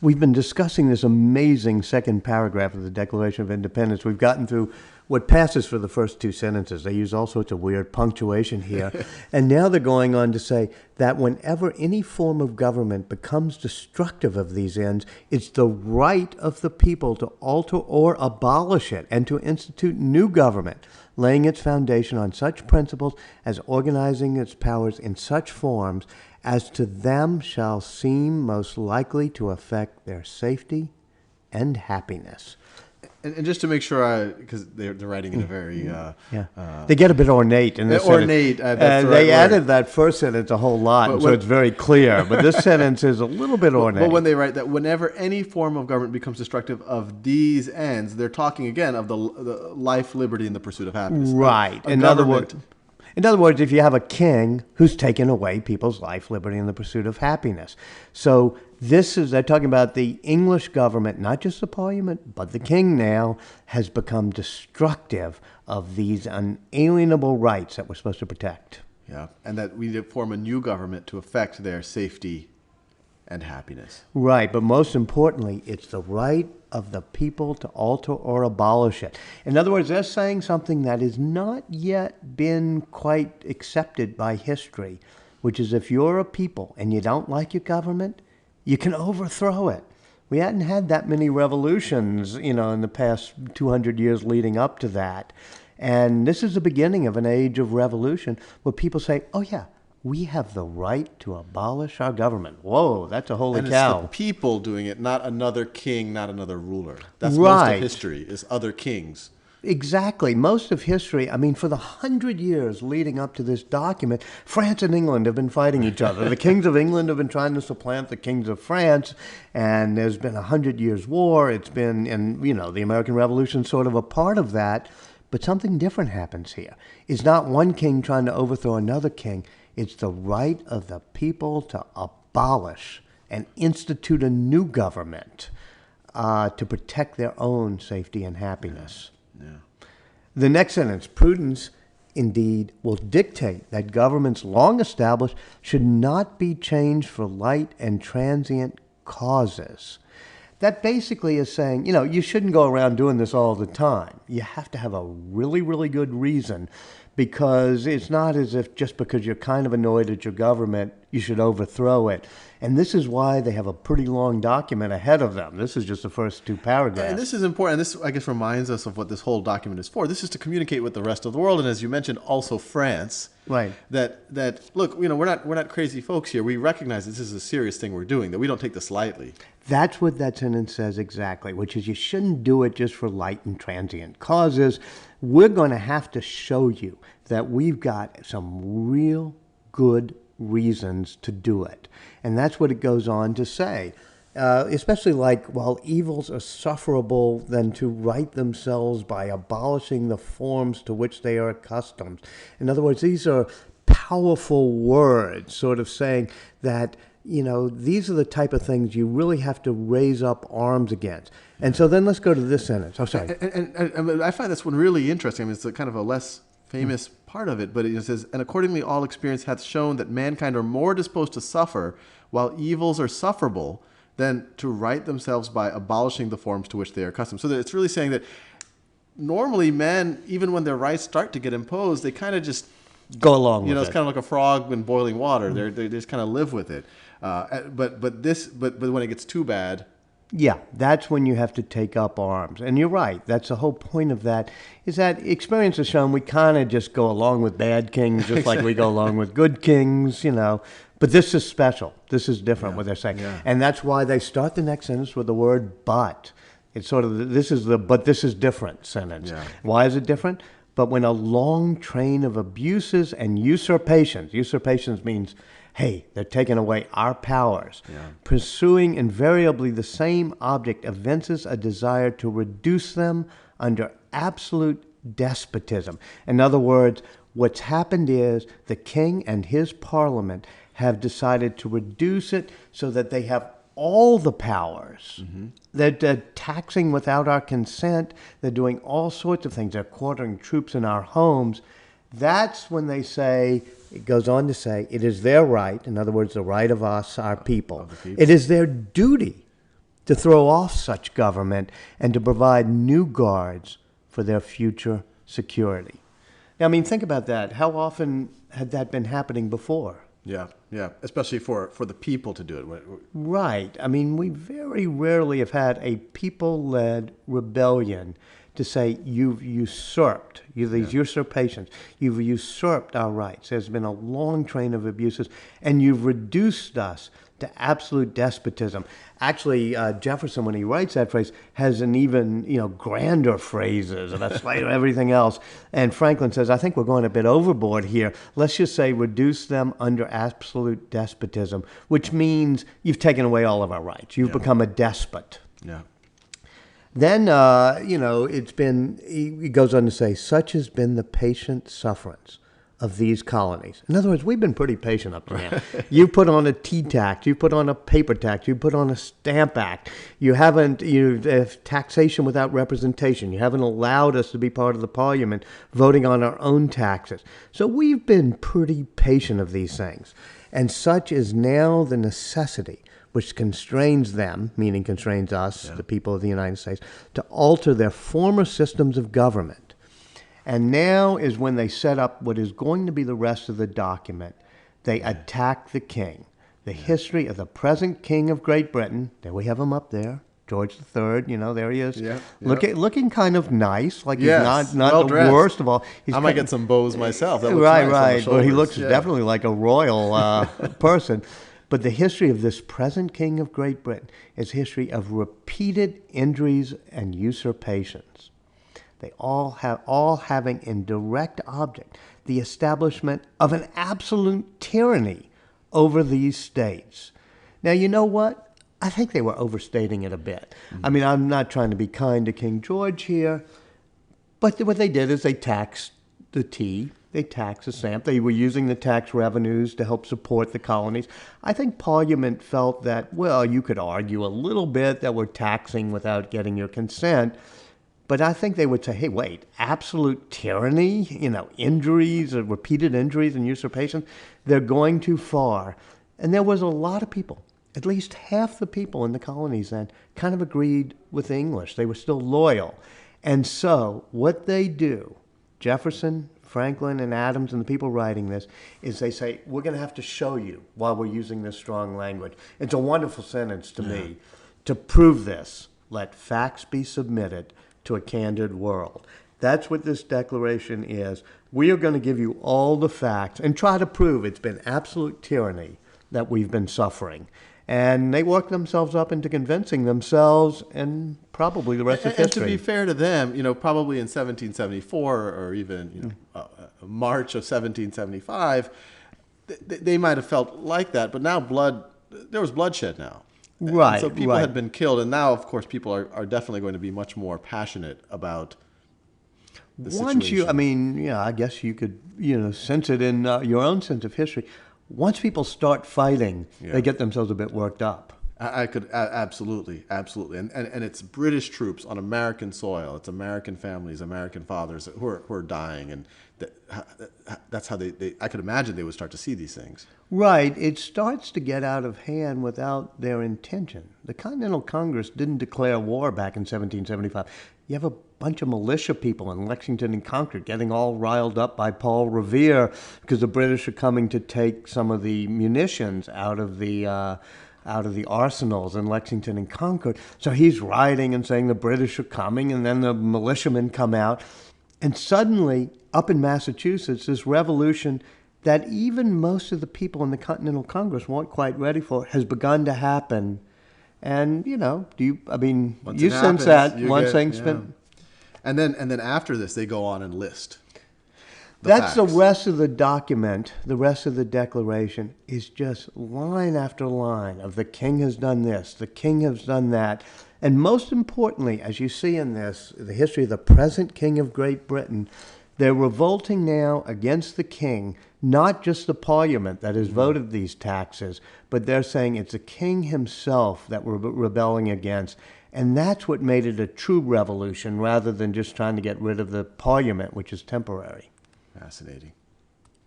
We've been discussing this amazing second paragraph of the Declaration of Independence. We've gotten through what passes for the first two sentences. They use all sorts of weird punctuation here. And now they're going on to say that whenever any form of government becomes destructive of these ends, it's the right of the people to alter or abolish it and to institute new government, laying its foundation on such principles as organizing its powers in such forms as to them shall seem most likely to affect their safety and happiness. And just to make sure, because they're writing in a very they get a bit ornate in this ornate. That's they added that first sentence a whole lot, so it's very clear. But this sentence is a little bit ornate. But when they write that whenever any form of government becomes destructive of these ends, they're talking again of the life, liberty, and the pursuit of happiness. Right. In other words, if you have a king who's taken away people's life, liberty, and the pursuit of happiness. So they're talking about the English government, not just the parliament, but the king now has become destructive of these unalienable rights that we're supposed to protect. Yeah, and that we need to form a new government to affect their safety and happiness. Right, but most importantly, it's the right of the people to alter or abolish it. In other words, they're saying something that has not yet been quite accepted by history, which is if you're a people and you don't like your government, you can overthrow it. We hadn't had that many revolutions, in the past 200 years leading up to that. And this is the beginning of an age of revolution where people say, oh yeah, we have the right to abolish our government. Whoa, that's a holy cow. And it's the people doing it, not another king, not another ruler. That's right. Most of history, is other kings. Exactly. Most of history, for the 100 years leading up to this document, France and England have been fighting each other. The kings of England have been trying to supplant the kings of France, and there's been 100 years war. It's been, the American Revolution sort of a part of that. But something different happens here. It's not one king trying to overthrow another king. It's the right of the people to abolish and institute a new government to protect their own safety and happiness. Yeah. The next sentence, prudence indeed will dictate that governments long established should not be changed for light and transient causes. That basically is saying, you shouldn't go around doing this all the time. You have to have a really, really good reason, because it's not as if just because you're kind of annoyed at your government, you should overthrow it. And this is why they have a pretty long document ahead of them. This is just the first two paragraphs. And this is important. This, I guess, reminds us of what this whole document is for. This is to communicate with the rest of the world, and as you mentioned, also France. Right. That look, we're not crazy folks here. We recognize this is a serious thing we're doing, that we don't take this lightly. That's what that sentence says exactly, which is you shouldn't do it just for light and transient causes. We're going to have to show you that we've got some real good reasons to do it. And that's what it goes on to say. Especially while evils are sufferable than to right themselves by abolishing the forms to which they are accustomed. In other words, these are powerful words, sort of saying that, these are the type of things you really have to raise up arms against. And so then let's go to this sentence. Oh, sorry. And I find this one really interesting. It's a kind of a less famous part of it, but it says, and accordingly all experience hath shown that mankind are more disposed to suffer while evils are sufferable than to right themselves by abolishing the forms to which they are accustomed. So that it's really saying that normally men, even when their rights start to get imposed, they kind of just go along with it. It's kind of like a frog in boiling water. They just kind of live with it. But when it gets too bad, yeah, that's when you have to take up arms. And you're right. That's the whole point of that, is that experience has shown we kind of just go along with bad kings just like we go along with good kings, But this is special. This is different, what they're saying. Yeah. And that's why they start the next sentence with the word but. It's sort of, but this is different sentence. Yeah. Why is it different? But when a long train of abuses and usurpations means, hey, they're taking away our powers. Yeah. Pursuing invariably the same object evinces a desire to reduce them under absolute despotism. In other words, what's happened is the king and his parliament have decided to reduce it so that they have all the powers. Mm-hmm. They're taxing without our consent. They're doing all sorts of things. They're quartering troops in our homes. That's when they say, it goes on to say, it is their right, in other words, the right of us, our people. It is their duty to throw off such government and to provide new guards for their future security. Now, I mean, think about that. How often had that been happening before? Yeah, yeah, especially for the people to do it. Right. I mean, we very rarely have had a people-led rebellion to say, you've usurped, these usurpations, you've usurped our rights. There's been a long train of abuses, and you've reduced us to absolute despotism. Actually, Jefferson, when he writes that phrase, has an even grander phrases about slavery and everything else. And Franklin says, I think we're going a bit overboard here. Let's just say reduce them under absolute despotism, which means you've taken away all of our rights. You've become a despot. Yeah. Then, he goes on to say, such has been the patient sufferance of these colonies. In other words, we've been pretty patient up to now. You put on a tea tax, you put on a paper tax, you put on a stamp act. You haven't, taxation without representation. You haven't allowed us to be part of the parliament voting on our own taxes. So we've been pretty patient of these things. And such is now the necessity which constrains them, meaning constrains us, the people of the United States, to alter their former systems of government. And now is when they set up what is going to be the rest of the document. They attack the king. The history of the present king of Great Britain, there we have him up there, George III, there he is, looking kind of nice, like he's not well the worst of all. I might get some bows myself. That right, nice right. But he looks definitely like a royal person. But the history of this present king of Great Britain is a history of repeated injuries and usurpations. They all having in direct object the establishment of an absolute tyranny over these states. Now, you know what? I think they were overstating it a bit. I mean, I'm not trying to be kind to King George here, but what they did is they taxed the tea. They taxed the stamp. They were using the tax revenues to help support the colonies. I think Parliament felt that, well, you could argue a little bit that we're taxing without getting your consent, but I think they would say, hey, wait, absolute tyranny, injuries, repeated injuries and usurpations, they're going too far. And there was a lot of people, at least half the people in the colonies then, kind of agreed with the English. They were still loyal. And so what they do, Jefferson, Franklin, and Adams, and the people writing this, is they say, we're going to have to show you why we're using this strong language. It's a wonderful sentence to me. To prove this, let facts be submitted to a candid world. That's what this declaration is. We are going to give you all the facts and try to prove it's been absolute tyranny that we've been suffering. And they worked themselves up into convincing themselves and probably the rest of history. And to be fair to them, probably in 1774 or even March of 1775, they might have felt like that. But now there was bloodshed now. Right. And so people had been killed. And now, of course, people are definitely going to be much more passionate about the situation. I guess you could, sense it in your own sense of history. Once people start fighting, they get themselves a bit worked up. I could absolutely, and it's British troops on American soil. It's American families, American fathers who are dying, and that's how they. I could imagine they would start to see these things. Right. It starts to get out of hand without their intention. The Continental Congress didn't declare war back in 1775. You have a bunch of militia people in Lexington and Concord getting all riled up by Paul Revere because the British are coming to take some of the munitions out of the arsenals in Lexington and Concord. So he's writing and saying the British are coming, and then the militiamen come out. And suddenly, up in Massachusetts, this revolution that even most of the people in the Continental Congress weren't quite ready for has begun to happen. And, you sense that once things been... And then after this, they go on and list That's the rest of the document. The rest of the declaration is just line after line of the king has done this, the king has done that. And most importantly, as you see in this, the history of the present king of Great Britain, they're revolting now against the king, not just the parliament that has voted these taxes, but they're saying it's the king himself that we're rebelling against. And that's what made it a true revolution rather than just trying to get rid of the parliament, which is temporary. Fascinating.